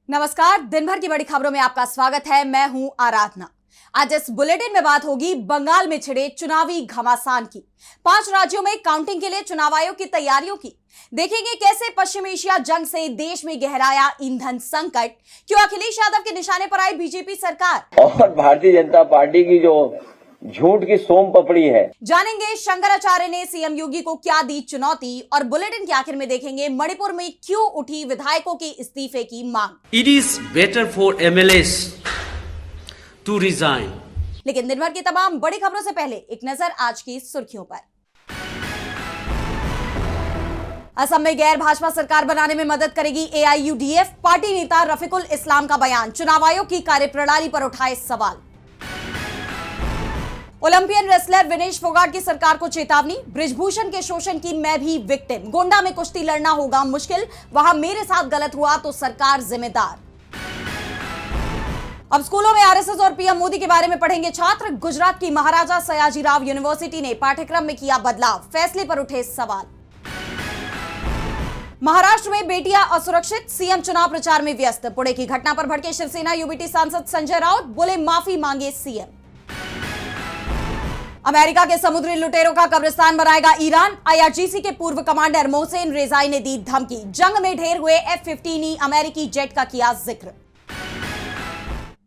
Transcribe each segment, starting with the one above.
नमस्कार, दिन भर की बड़ी खबरों में आपका स्वागत है। मैं हूं आराधना। आज इस बुलेटिन में बात होगी बंगाल में छिड़े चुनावी घमासान की, 5 राज्यों में काउंटिंग के लिए चुनाव आयोग की तैयारियों की। देखेंगे कैसे पश्चिम एशिया जंग से देश में गहराया ईंधन संकट, क्यों अखिलेश यादव के निशाने पर आई बीजेपी सरकार और भारतीय जनता पार्टी की जो झूठ की सोम पपड़ी है। जानेंगे शंकराचार्य ने सीएम योगी को क्या दी चुनौती, और बुलेटिन के आखिर में देखेंगे मणिपुर में क्यों उठी विधायकों के इस्तीफे की मांग। It is better for MLAs to resign. लेकिन दिन भर की तमाम बड़ी खबरों से पहले एक नजर आज की सुर्खियों पर। असम में गैर भाजपा सरकार बनाने में मदद करेगी AIUDF, पार्टी नेता रफीकुल इस्लाम का बयान। चुनाव आयोग की कार्यप्रणाली पर उठाए सवाल। ओलंपियन रेसलर विनेश फोगाट की सरकार को चेतावनी, बृजभूषण के शोषण की मैं भी विक्टिम, गोंडा में कुश्ती लड़ना होगा मुश्किल, वहां मेरे साथ गलत हुआ तो सरकार जिम्मेदार। अब स्कूलों में आरएसएस और पीएम मोदी के बारे में पढ़ेंगे छात्र। गुजरात की महाराजा सयाजीराव यूनिवर्सिटी ने पाठ्यक्रम में किया बदलाव, फैसले पर उठे सवाल। महाराष्ट्र में बेटियां असुरक्षित, सीएम चुनाव प्रचार में व्यस्त। पुणे की घटना पर भड़के शिवसेना यूबीटी सांसद संजय राउत, बोले माफी मांगे सीएम। अमेरिका के समुद्री लुटेरों का कब्रिस्तान बनाएगा ईरान, IRGC के पूर्व कमांडर मोहसेन रेजाई ने दी धमकी। जंग में ढेर हुए F-15 अमेरिकी जेट का किया जिक्र।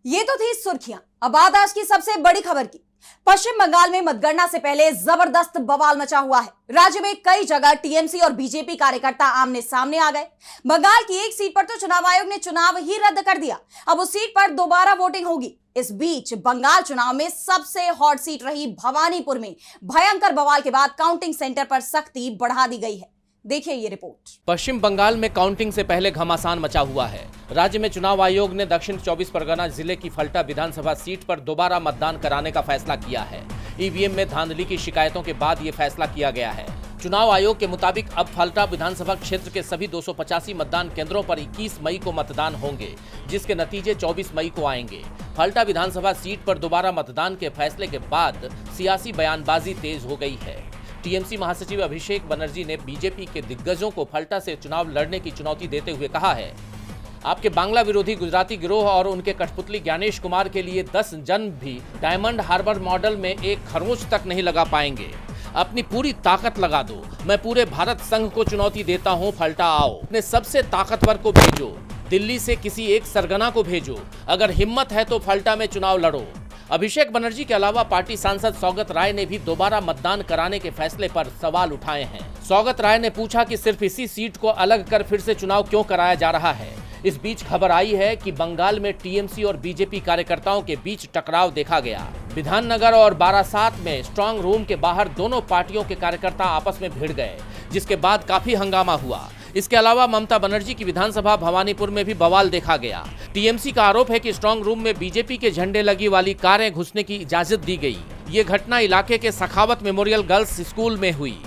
ये तो थी सुर्खियां। अब बात आज की सबसे बड़ी खबर की। पश्चिम बंगाल में मतगणना से पहले जबरदस्त बवाल मचा हुआ है। राज्य में कई जगह टीएमसी और बीजेपी कार्यकर्ता आमने सामने आ गए। बंगाल की एक सीट पर तो चुनाव आयोग ने चुनाव ही रद्द कर दिया। अब उस सीट पर दोबारा वोटिंग होगी। इस बीच बंगाल चुनाव में सबसे हॉट सीट रही भवानीपुर में भयंकर बवाल के बाद काउंटिंग सेंटर पर सख्ती बढ़ा दी गई है। देखिए ये रिपोर्ट। पश्चिम बंगाल में काउंटिंग से पहले घमासान मचा हुआ है। राज्य में चुनाव आयोग ने दक्षिण 24 परगना जिले की फल्टा विधानसभा सीट पर दोबारा मतदान कराने का फैसला किया है। ईवीएम में धांधली की शिकायतों के बाद ये फैसला किया गया है। चुनाव आयोग के मुताबिक अब फल्टा विधानसभा क्षेत्र के सभी 285 मतदान केंद्रों पर 21 मई को मतदान होंगे, जिसके नतीजे 24 मई को आएंगे। फल्टा विधानसभा सीट पर दोबारा मतदान के फैसले के बाद सियासी बयानबाजी तेज हो गई है। टीएमसी महासचिव अभिषेक बनर्जी ने बीजेपी के दिग्गजों को फल्टा से चुनाव लड़ने की चुनौती देते हुए कहा है, आपके बांग्ला विरोधी गुजराती गिरोह और उनके कठपुतली ज्ञानेश कुमार के लिए 10 जन भी डायमंड हार्बर मॉडल में एक खरगोश तक नहीं लगा पाएंगे। अपनी पूरी ताकत लगा दो। मैं पूरे भारत संघ को चुनौती देता हूं, फल्टा आओ। अपने सबसे ताकतवर को भेजो, दिल्ली से किसी एक सरगना को भेजो। अगर हिम्मत है तो फल्टा में चुनाव लड़ो। अभिषेक बनर्जी के अलावा पार्टी सांसद सौगत राय ने भी दोबारा मतदान कराने के फैसले पर सवाल उठाए हैं। सौगत राय ने पूछा कि सिर्फ इसी सीट को अलग कर फिर से चुनाव क्यों कराया जा रहा है। इस बीच खबर आई है कि बंगाल में टीएमसी और बीजेपी कार्यकर्ताओं के बीच टकराव देखा गया। विधाननगर और बारासात में स्ट्रांग रूम के बाहर दोनों पार्टियों के कार्यकर्ता आपस में भिड़ गए, जिसके बाद काफी हंगामा हुआ। इसके अलावा ममता बनर्जी की विधानसभा भवानीपुर में भी बवाल देखा गया। टीएमसी का आरोप है कि स्ट्रांग रूम में बीजेपी के झंडे लगी वाली कारें घुसने की इजाजत दी गई। ये घटना इलाके के सखावत मेमोरियल गर्ल्स स्कूल में हुई।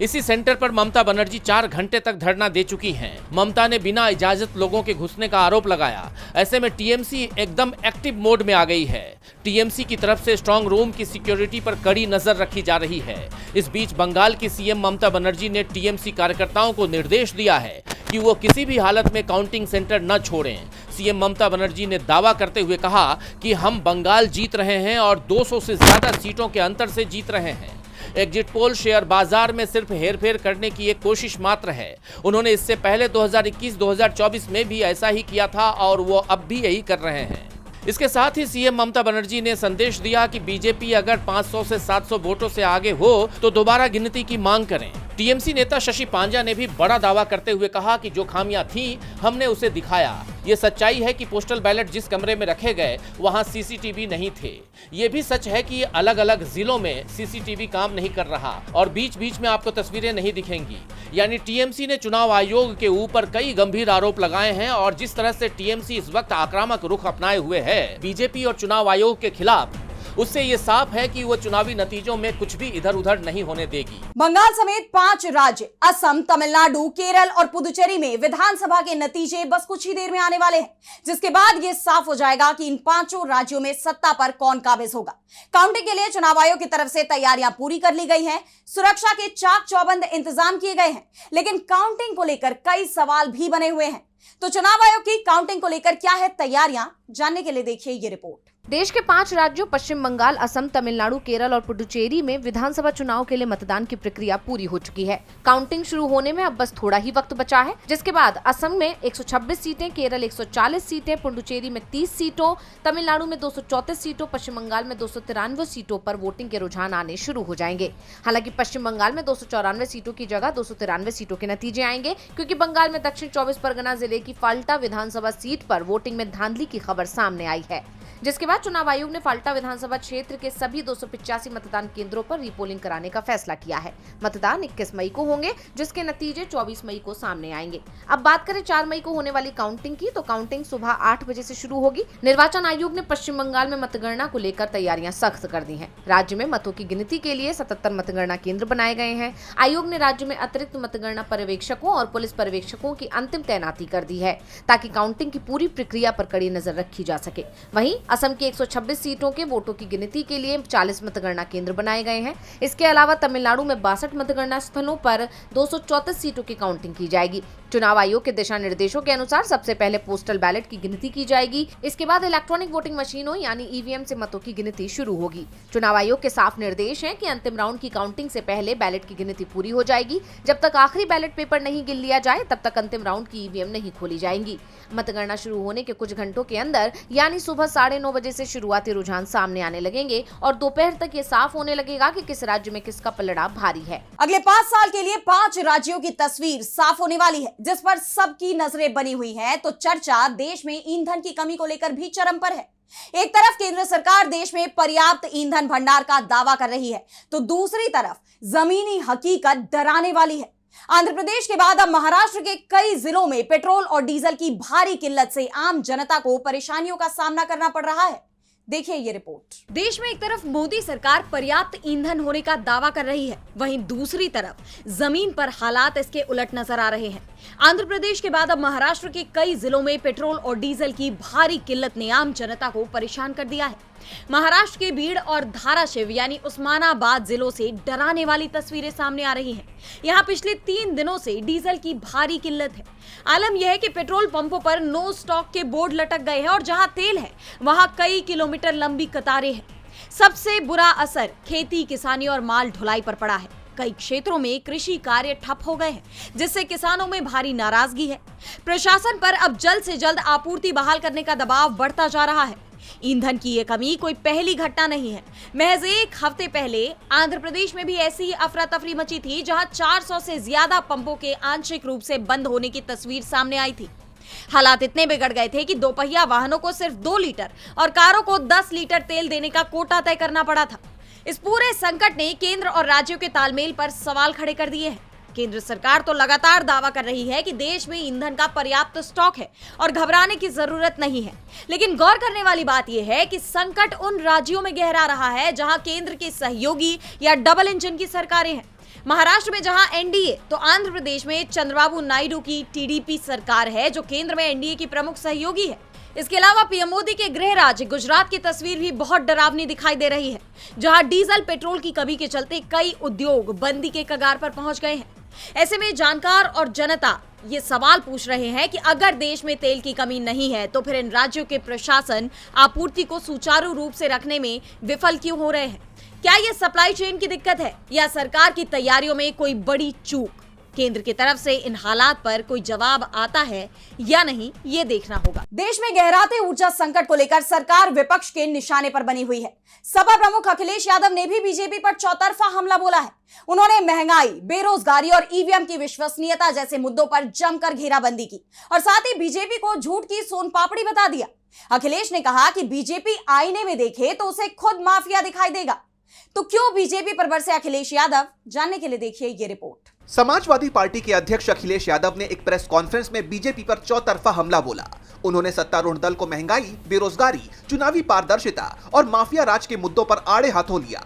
इसी सेंटर पर ममता बनर्जी 4 घंटे तक धरना दे चुकी हैं। ममता ने बिना इजाजत लोगों के घुसने का आरोप लगाया। ऐसे में टीएमसी एकदम एक्टिव मोड में आ गई है। टीएमसी की तरफ से स्ट्रांग रूम की सिक्योरिटी पर कड़ी नजर रखी जा रही है। इस बीच बंगाल की सीएम ममता बनर्जी ने टीएमसी कार्यकर्ताओं को निर्देश दिया है कि वो किसी भी हालत में काउंटिंग सेंटर न छोड़ें। सीएम ममता बनर्जी ने दावा करते हुए कहा कि हम बंगाल जीत रहे हैं और 200 से ज्यादा सीटों के अंतर से जीत रहे हैं। एग्जिट पोल शेयर बाजार में सिर्फ हेरफेर करने की एक कोशिश मात्र है। उन्होंने इससे पहले 2021-2024 में भी ऐसा ही किया था और वो अब भी यही कर रहे हैं। इसके साथ ही सीएम ममता बनर्जी ने संदेश दिया कि बीजेपी अगर 500 से 700 वोटों से आगे हो तो दोबारा गिनती की मांग करें। टीएमसी नेता शशि पांजा ने भी बड़ा दावा करते हुए कहा कि जो खामियां थी हमने उसे दिखाया। ये सच्चाई है कि पोस्टल बैलेट जिस कमरे में रखे गए वहां सीसीटीवी नहीं थे। ये भी सच है कि अलग अलग जिलों में सीसीटीवी काम नहीं कर रहा और बीच बीच में आपको तस्वीरें नहीं दिखेंगी। यानी टीएमसी ने चुनाव आयोग के ऊपर कई गंभीर आरोप लगाए हैं और जिस तरह से टीएमसी इस वक्त आक्रामक रुख अपनाए हुए है बीजेपी और चुनाव आयोग के खिलाफ, उससे ये साफ है कि वो चुनावी नतीजों में कुछ भी इधर उधर नहीं होने देगी। बंगाल समेत 5 राज्य असम, तमिलनाडु, केरल और पुदुचेरी में विधानसभा के नतीजे बस कुछ ही देर में आने वाले हैं, जिसके बाद ये साफ हो जाएगा कि इन 5 राज्यों में सत्ता पर कौन काबिज होगा। काउंटिंग के लिए चुनाव आयोग की तरफ से तैयारियां पूरी कर ली गई हैं। सुरक्षा के चाक चौबंद इंतजाम किए गए हैं, लेकिन काउंटिंग को लेकर कई सवाल भी बने हुए हैं। तो चुनाव आयोग की काउंटिंग को लेकर क्या है तैयारियां, जानने के लिए देखिए ये रिपोर्ट। देश के 5 राज्यों पश्चिम बंगाल, असम, तमिलनाडु, केरल और पुडुचेरी में विधानसभा चुनाव के लिए मतदान की प्रक्रिया पूरी हो चुकी है। काउंटिंग शुरू होने में अब बस थोड़ा ही वक्त बचा है, जिसके बाद असम में 126 सीटें, केरल 140 सीटें, पुडुचेरी में 30 सीटों, तमिलनाडु में 234 सीटों, पश्चिम बंगाल में 293 सीटों पर वोटिंग के रुझान आने शुरू हो जाएंगे। हालांकि पश्चिम बंगाल में 294 सीटों की जगह 293 सीटों के नतीजे आएंगे, क्योंकि बंगाल में दक्षिण 24 परगना जिले की फाल्टा विधानसभा सीट पर वोटिंग में धांधली की खबर सामने आई है, जिसके बाद चुनाव आयोग ने फाल्टा विधानसभा क्षेत्र के सभी 285 मतदान केंद्रों पर रीपोलिंग कराने का फैसला किया है। मतदान 21 मई को होंगे, जिसके नतीजे 24 मई को सामने आएंगे। अब बात करें 4 मई को होने वाली काउंटिंग की, तो काउंटिंग सुबह 8 बजे से शुरू होगी। निर्वाचन आयोग ने पश्चिम बंगाल में मतगणना को लेकर तैयारियां सख्त कर दी है। राज्य में मतों की गिनती के लिए 77 मतगणना केंद्र बनाए गए हैं। आयोग ने राज्य में अतिरिक्त मतगणना पर्यवेक्षकों और पुलिस पर्यवेक्षकों की अंतिम तैनाती कर दी है, ताकि काउंटिंग की पूरी प्रक्रिया पर कड़ी नजर रखी जा सके। वहीं असम की 126 सीटों के वोटों की गिनती के लिए 40 मतगणना केंद्र बनाए गए हैं। इसके अलावा तमिलनाडु में 62 मतगणना स्थलों पर 234 सीटों की काउंटिंग की जाएगी। चुनाव आयोग के दिशा निर्देशों के अनुसार सबसे पहले पोस्टल बैलेट की गिनती की जाएगी। इसके बाद इलेक्ट्रॉनिक वोटिंग मशीनों यानी ईवीएम से मतों की गिनती शुरू होगी। चुनाव आयोग के साफ निर्देश हैं कि अंतिम राउंड की काउंटिंग से पहले बैलेट की गिनती पूरी हो जाएगी। जब तक आखिरी बैलेट पेपर नहीं गिन लिया जाए, तब तक अंतिम राउंड की ईवीएम नहीं खोली जाएंगी। मतगणना शुरू होने के कुछ घंटों के अंदर यानी सुबह 9:30 बजे से शुरुआती रुझान सामने आने लगेंगे और दोपहर तक ये साफ होने लगेगा कि किस राज्य में किसका पलड़ा भारी है। अगले 5 साल के लिए 5 राज्यों की तस्वीर साफ होने वाली है, जिस पर सबकी नजरें बनी हुई हैं। तो चर्चा देश में ईंधन की कमी को लेकर भी चरम पर है। एक तरफ केंद्र सरकार देश में पर्याप्त ईंधन भंडार का दावा कर रही है, तो दूसरी तरफ जमीनी हकीकत डराने वाली है। आंध्र प्रदेश के बाद अब महाराष्ट्र के कई जिलों में पेट्रोल और डीजल की भारी किल्लत से आम जनता को परेशानियों का सामना करना पड़ रहा है। देखिए ये रिपोर्ट। देश में एक तरफ मोदी सरकार पर्याप्त ईंधन होने का दावा कर रही है, वहीं दूसरी तरफ जमीन पर हालात इसके उलट नजर आ रहे हैं। आंध्र प्रदेश के बाद अब महाराष्ट्र के कई जिलों में पेट्रोल और डीजल की भारी किल्लत ने आम जनता को परेशान कर दिया है। महाराष्ट्र के बीड़ और धाराशिव यानी उस्मानाबाद जिलों से डराने वाली तस्वीरें सामने आ रही हैं। यहाँ पिछले 3 दिनों से डीजल की भारी किल्लत है। आलम यह है कि पेट्रोल पंपों पर नो स्टॉक के बोर्ड लटक गए हैं और जहां तेल है वहां कई किलोमीटर लंबी कतारें हैं। सबसे बुरा असर खेती, किसानी और माल ढुलाई पर पड़ा है। कई क्षेत्रों में कृषि कार्य ठप हो गए हैं, जिससे किसानों में भारी नाराजगी है। प्रशासन पर अब जल्द से जल्द आपूर्ति बहाल करने का दबाव बढ़ता जा रहा है। ईंधन की ये कमी कोई पहली घटना नहीं है। महज 1 हफ्ते पहले आंध्र प्रदेश में भी ऐसी ही अफरा तफरी मची थी, जहां 400 से ज्यादा पंपों के आंशिक रूप से बंद होने की तस्वीर सामने आई थी। हालात इतने बिगड़ गए थे कि दोपहिया वाहनों को सिर्फ 2 लीटर और कारों को 10 लीटर तेल देने का कोटा तय करना पड़ा था। इस पूरे संकट ने केंद्र और राज्यों के तालमेल पर सवाल खड़े कर दिए हैं। केंद्र सरकार तो लगातार दावा कर रही है कि देश में ईंधन का पर्याप्त स्टॉक है और घबराने की जरूरत नहीं है, लेकिन गौर करने वाली बात यह है कि संकट उन राज्यों में गहरा रहा है जहां केंद्र के सहयोगी या डबल इंजन की सरकारें हैं। महाराष्ट्र में जहां एनडीए, तो आंध्र प्रदेश में चंद्रबाबू नायडू की टीडीपी सरकार है, जो केंद्र में एनडीए की प्रमुख सहयोगी है। इसके अलावा पीएम मोदी के गृह राज्य गुजरात की तस्वीर भी बहुत डरावनी दिखाई दे रही है, जहां डीजल पेट्रोल की कमी के चलते कई उद्योग बंदी के कगार पर पहुंच गए हैं। ऐसे में जानकार और जनता ये सवाल पूछ रहे हैं कि अगर देश में तेल की कमी नहीं है, तो फिर इन राज्यों के प्रशासन आपूर्ति को सुचारू रूप से रखने में विफल क्यों हो रहे हैं? क्या ये सप्लाई चेन की दिक्कत है या सरकार की तैयारियों में कोई बड़ी चूक? केंद्र की तरफ से इन हालात पर कोई जवाब आता है या नहीं, ये देखना होगा। देश में गहराते ऊर्जा संकट को लेकर सरकार विपक्ष के निशाने पर बनी हुई है। सपा प्रमुख अखिलेश यादव ने भी बीजेपी पर चौतरफा हमला बोला है। उन्होंने महंगाई, बेरोजगारी और ईवीएम की विश्वसनीयता जैसे मुद्दों पर जमकर घेराबंदी की और साथ ही बीजेपी को झूठ की सोन पापड़ी बता दिया। अखिलेश ने कहा कि बीजेपी आईने में देखे तो उसे खुद माफिया दिखाई देगा। तो क्यों बीजेपी पर बरसे अखिलेश यादव? जानने के लिए देखिए ये रिपोर्ट। समाजवादी पार्टी के अध्यक्ष अखिलेश यादव ने एक प्रेस कॉन्फ्रेंस में बीजेपी पर चौतरफा हमला बोला। उन्होंने सत्तारूढ़ दल को महंगाई, बेरोजगारी, चुनावी पारदर्शिता और माफिया राज के मुद्दों पर आड़े हाथों लिया।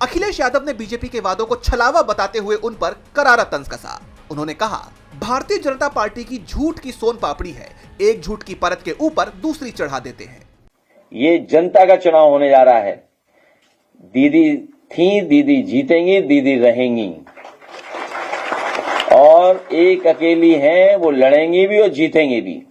अखिलेश यादव ने बीजेपी के वादों को छलावा बताते हुए उन पर करारा तंज कसा। उन्होंने कहा, भारतीय जनता पार्टी की झूठ की सोन पापड़ी है, एक झूठ की परत के ऊपर दूसरी चढ़ा देते हैं। ये जनता का चुनाव होने जा रहा है। दीदी थी, दीदी जीतेंगी, दीदी रहेंगी। और एक अकेली हैं, वो लड़ेंगी भी और जीतेंगी भी।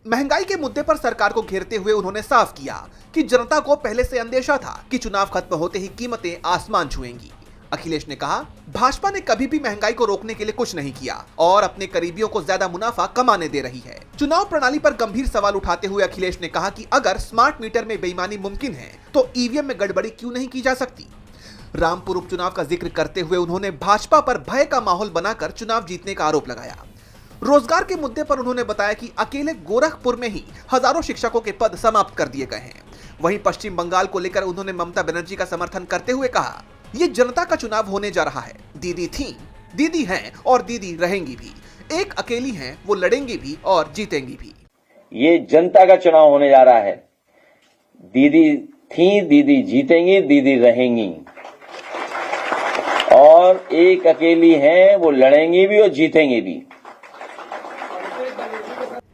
महंगाई के मुद्दे पर सरकार को घेरते हुए उन्होंने साफ किया कि जनता को पहले से अंदेशा था कि चुनाव खत्म होते ही कीमतें आसमान छुएंगी। अखिलेश ने कहा, भाजपा ने कभी भी महंगाई को रोकने के लिए कुछ नहीं किया और अपने करीबियों को ज्यादा मुनाफा कमाने दे रही है। चुनाव प्रणाली पर गंभीर सवाल उठाते हुए अखिलेश ने कहा कि अगर स्मार्ट मीटर में बेईमानी मुमकिन है तो ईवीएम में गड़बड़ी क्यों नहीं की जा सकती। रामपुर उपचुनाव का जिक्र करते हुए उन्होंने भाजपा पर भय का माहौल बनाकर चुनाव जीतने का आरोप लगाया। रोजगार के मुद्दे पर उन्होंने बताया कि अकेले गोरखपुर में ही हजारों शिक्षकों के पद समाप्त कर दिए गए हैं। वहीं पश्चिम बंगाल को लेकर उन्होंने ममता बनर्जी का समर्थन करते हुए कहा, ये जनता का चुनाव होने जा रहा है। दीदी थी, दीदी हैं और दीदी रहेंगी भी। एक अकेली हैं, वो लड़ेंगी भी और जीतेंगी भी। ये जनता का चुनाव होने जा रहा है। दीदी थी, दीदी जीतेंगी, दीदी रहेंगी और एक अकेली हैं, वो लड़ेंगी भी और जीतेंगी भी।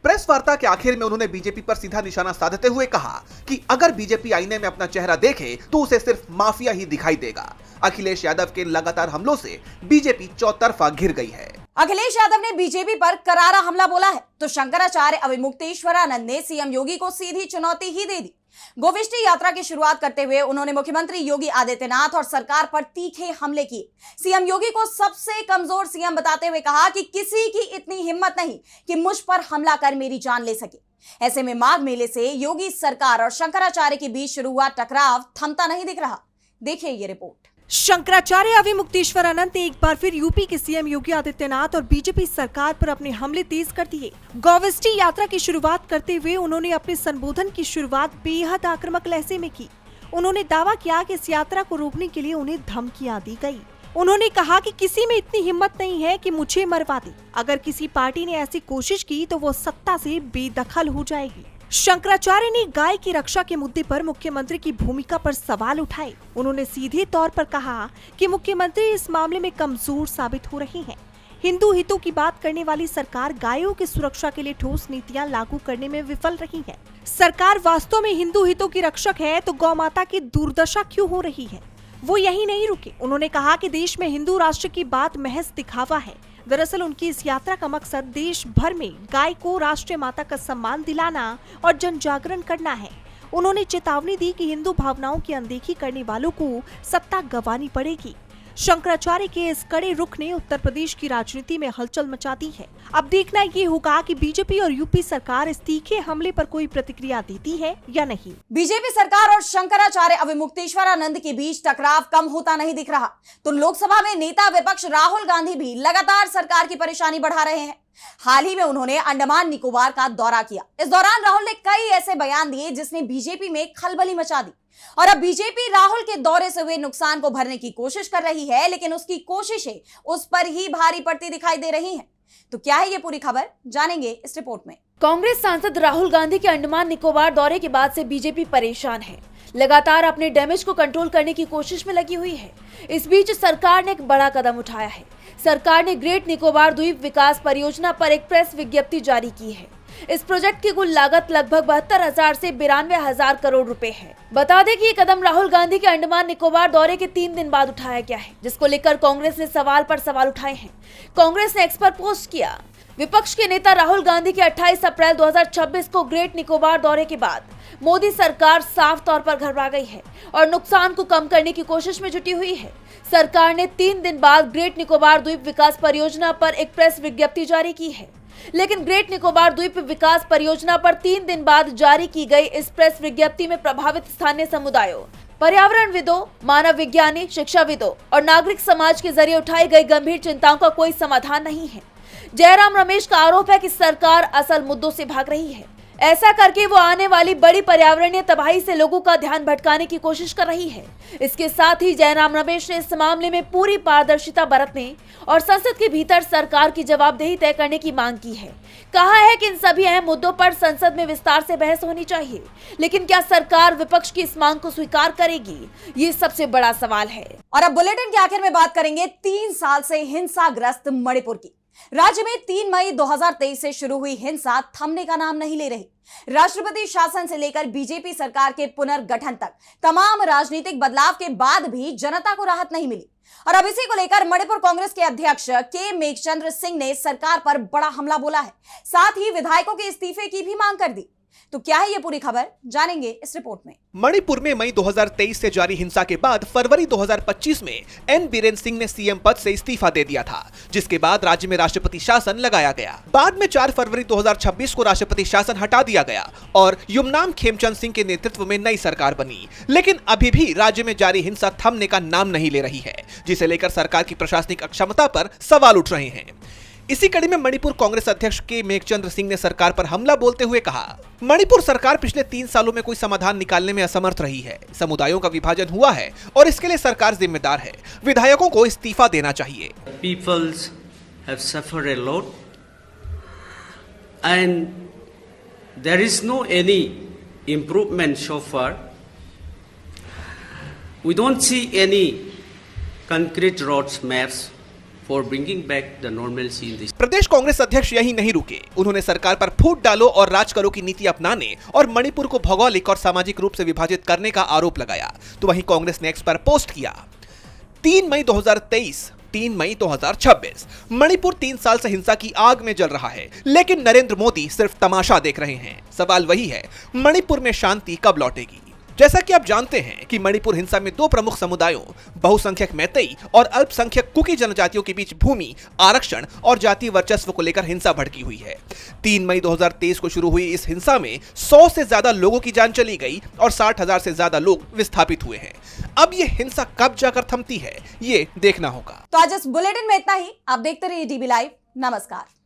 प्रेस वार्ता के आखिर में उन्होंने बीजेपी पर सीधा निशाना साधते हुए कहा कि अगर बीजेपी आईने में अपना चेहरा देखे तो उसे सिर्फ माफिया ही दिखाई देगा। अखिलेश यादव के लगातार हमलों से बीजेपी चौतरफा घिर गई है। अखिलेश यादव ने बीजेपी पर करारा हमला बोला है तो शंकराचार्य अविमुक्तेश्वरानंद ने सीएम योगी को सीधी चुनौती ही दे दी। गोविष्ठी यात्रा की शुरुआत करते हुए उन्होंने मुख्यमंत्री योगी आदित्यनाथ और सरकार पर तीखे हमले किए। सीएम योगी को सबसे कमजोर सीएम बताते हुए कहा कि किसी की इतनी हिम्मत नहीं कि मुझ पर हमला कर मेरी जान ले सके। ऐसे में माघ मेले से योगी सरकार और शंकराचार्य के बीच शुरू हुआ टकराव थमता नहीं दिख रहा। देखिए ये रिपोर्ट। शंकराचार्य अविमुक्तेश्वरानंद ने एक बार फिर यूपी के सीएम योगी आदित्यनाथ और बीजेपी सरकार पर अपने हमले तेज कर दिए। गोविष्ठी यात्रा की शुरुआत करते हुए उन्होंने अपने संबोधन की शुरुआत बेहद आक्रामक लहजे में की। उन्होंने दावा किया कि इस यात्रा को रोकने के लिए उन्हें धमकियां दी गई। उन्होंने कहा कि किसी में इतनी हिम्मत नहीं है कि मुझे मरवा दे। अगर किसी पार्टी ने ऐसी कोशिश की तो वो सत्ता से बेदखल हो जाएगी। शंकराचार्य ने गाय की रक्षा के मुद्दे पर मुख्यमंत्री की भूमिका पर सवाल उठाए। उन्होंने सीधे तौर पर कहा कि मुख्यमंत्री इस मामले में कमजोर साबित हो रहे हैं। हिंदू हितों की बात करने वाली सरकार गायों की सुरक्षा के लिए ठोस नीतियां लागू करने में विफल रही है। सरकार वास्तव में हिंदू हितों की रक्षक है तो गौ माता की दुर्दशा क्यों हो रही है। वो यही नहीं रुके। उन्होंने कहा कि देश में हिंदू राष्ट्र की बात महज दिखावा है। दरअसल उनकी इस यात्रा का मकसद देश भर में गाय को राष्ट्रीय माता का सम्मान दिलाना और जन जागरण करना है। उन्होंने चेतावनी दी कि हिंदू भावनाओं की अनदेखी करने वालों को सत्ता गंवानी पड़ेगी। शंकराचार्य के इस कड़े रुख ने उत्तर प्रदेश की राजनीति में हलचल मचा दी है। अब देखना ये होगा कि बीजेपी और यूपी सरकार इस तीखे हमले पर कोई प्रतिक्रिया देती है या नहीं। बीजेपी सरकार और शंकराचार्य अविमुक्तेश्वरानंद के बीच टकराव कम होता नहीं दिख रहा तो लोकसभा में नेता विपक्ष राहुल गांधी भी लगातार सरकार की परेशानी बढ़ा रहे हैं। हाल ही में उन्होंने अंडमान निकोबार का दौरा किया। इस दौरान राहुल ने कई ऐसे बयान दिए जिसने बीजेपी में खलबली मचा दी और अब बीजेपी राहुल के दौरे से हुए नुकसान को भरने की कोशिश कर रही है, लेकिन उसकी कोशिशें उस पर ही भारी पड़ती दिखाई दे रही हैं। तो क्या है ये पूरी खबर, जानेंगे इस रिपोर्ट में। कांग्रेस सांसद राहुल गांधी के अंडमान निकोबार दौरे के बाद से बीजेपी परेशान है। लगातार अपने डैमेज को कंट्रोल करने की कोशिश में लगी हुई है। इस बीच सरकार ने एक बड़ा कदम उठाया है। सरकार ने ग्रेट निकोबार द्वीप विकास परियोजना पर एक प्रेस विज्ञप्ति जारी की है। इस प्रोजेक्ट की कुल लागत लगभग 72,000 से 92,000 करोड़ रुपए है। बता दें कि ये कदम राहुल गांधी के अंडमान निकोबार दौरे के 3 दिन बाद उठाया गया है, जिसको लेकर कांग्रेस ने सवाल पर सवाल उठाए हैं। कांग्रेस ने एक्स पर पोस्ट किया। विपक्ष के नेता राहुल गांधी के 28 अप्रैल 2026 को ग्रेट निकोबार दौरे के बाद मोदी सरकार साफ तौर पर घबरा गई है और नुकसान को कम करने की कोशिश में जुटी हुई है। सरकार ने 3 दिन बाद ग्रेट निकोबार द्वीप विकास परियोजना पर एक प्रेस विज्ञप्ति जारी की है, लेकिन ग्रेट निकोबार द्वीप विकास परियोजना पर 3 दिन बाद जारी की गई इस प्रेस विज्ञप्ति में प्रभावित स्थानीय समुदायों, पर्यावरणविदों, मानव विज्ञानी, शिक्षाविदों और नागरिक समाज के जरिए उठाई गई गंभीर चिंताओं का कोई समाधान नहीं है। जयराम रमेश का आरोप है कि सरकार असल मुद्दों से भाग रही है। ऐसा करके वो आने वाली बड़ी पर्यावरणीय तबाही से लोगों का ध्यान भटकाने की कोशिश कर रही है। इसके साथ ही जयराम रमेश ने इस मामले में पूरी पारदर्शिता बरतने और संसद के भीतर सरकार की जवाबदेही तय करने की मांग की है। कहा है कि इन सभी अहम मुद्दों पर संसद में विस्तार से बहस होनी चाहिए, लेकिन क्या सरकार विपक्ष की इस मांग को स्वीकार करेगी, ये सबसे बड़ा सवाल है। और अब बुलेटिन के आखिर में बात करेंगे 3 साल से हिंसाग्रस्त मणिपुर की। राज्य में 3 मई 2023 से शुरू हुई हिंसा थमने का नाम नहीं ले रही। राष्ट्रपति शासन से लेकर बीजेपी सरकार के पुनर्गठन तक तमाम राजनीतिक बदलाव के बाद भी जनता को राहत नहीं मिली। और अब इसी को लेकर मणिपुर कांग्रेस के अध्यक्ष के मेघचंद्र सिंह ने सरकार पर बड़ा हमला बोला है, साथ ही विधायकों के इस्तीफे की भी मांग कर दी। तो क्या है ये पूरी खबर, जानेंगे इस रिपोर्ट में। मणिपुर में मई 2023 से जारी हिंसा के बाद फरवरी 2025 में एन बीरेन सिंह ने सीएम पद से इस्तीफा दे दिया था, जिसके बाद राज्य में राष्ट्रपति शासन लगाया गया। बाद में 4 फरवरी 2026 को राष्ट्रपति शासन हटा दिया गया और युमनाम खेमचंद सिंह के नेतृत्व में नई सरकार बनी। लेकिन अभी भी राज्य में जारी हिंसा थमने का नाम नहीं ले रही है, जिसे लेकर सरकार की प्रशासनिक अक्षमता पर सवाल उठ रहे हैं। इसी कड़ी में मणिपुर कांग्रेस अध्यक्ष के मेघचंद्र सिंह ने सरकार पर हमला बोलते हुए कहा, मणिपुर सरकार पिछले 3 सालों में कोई समाधान निकालने में असमर्थ रही है। समुदायों का विभाजन हुआ है और इसके लिए सरकार जिम्मेदार है। विधायकों को इस्तीफा देना चाहिए। Peoples have suffered a lot, and there is no any improvement so far. We don't see any concrete roadmaps for bringing back the normalcy in this. प्रदेश कांग्रेस अध्यक्ष यही नहीं रुके, उन्होंने सरकार पर फूट डालो और राज करो की नीति अपनाने और मणिपुर को भौगोलिक और सामाजिक रूप से विभाजित करने का आरोप लगाया। तो वहीं कांग्रेस ने एक्स पर पोस्ट किया, 3 मई 2023 3 मई 2026 मणिपुर 3 साल से हिंसा की आग में जल रहा है, लेकिन नरेंद्र मोदी सिर्फ तमाशा देख रहे हैं। सवाल वही है, मणिपुर में शांति कब लौटेगी? जैसा कि आप जानते हैं कि मणिपुर हिंसा में 2 प्रमुख समुदायों बहुसंख्यक मैतेई और अल्पसंख्यक कुकी जनजातियों के बीच भूमि आरक्षण और जातीय वर्चस्व को लेकर हिंसा भड़की हुई है। 3 मई 2023 को शुरू हुई इस हिंसा में 100 से ज्यादा लोगों की जान चली गई और 60,000 से ज्यादा लोग विस्थापित हुए हैं। अब ये हिंसा कब जाकर थमती है, ये देखना होगा। तो आज इस बुलेटिन में इतना ही। आप देखते रहिए डीबी लाइव। नमस्कार।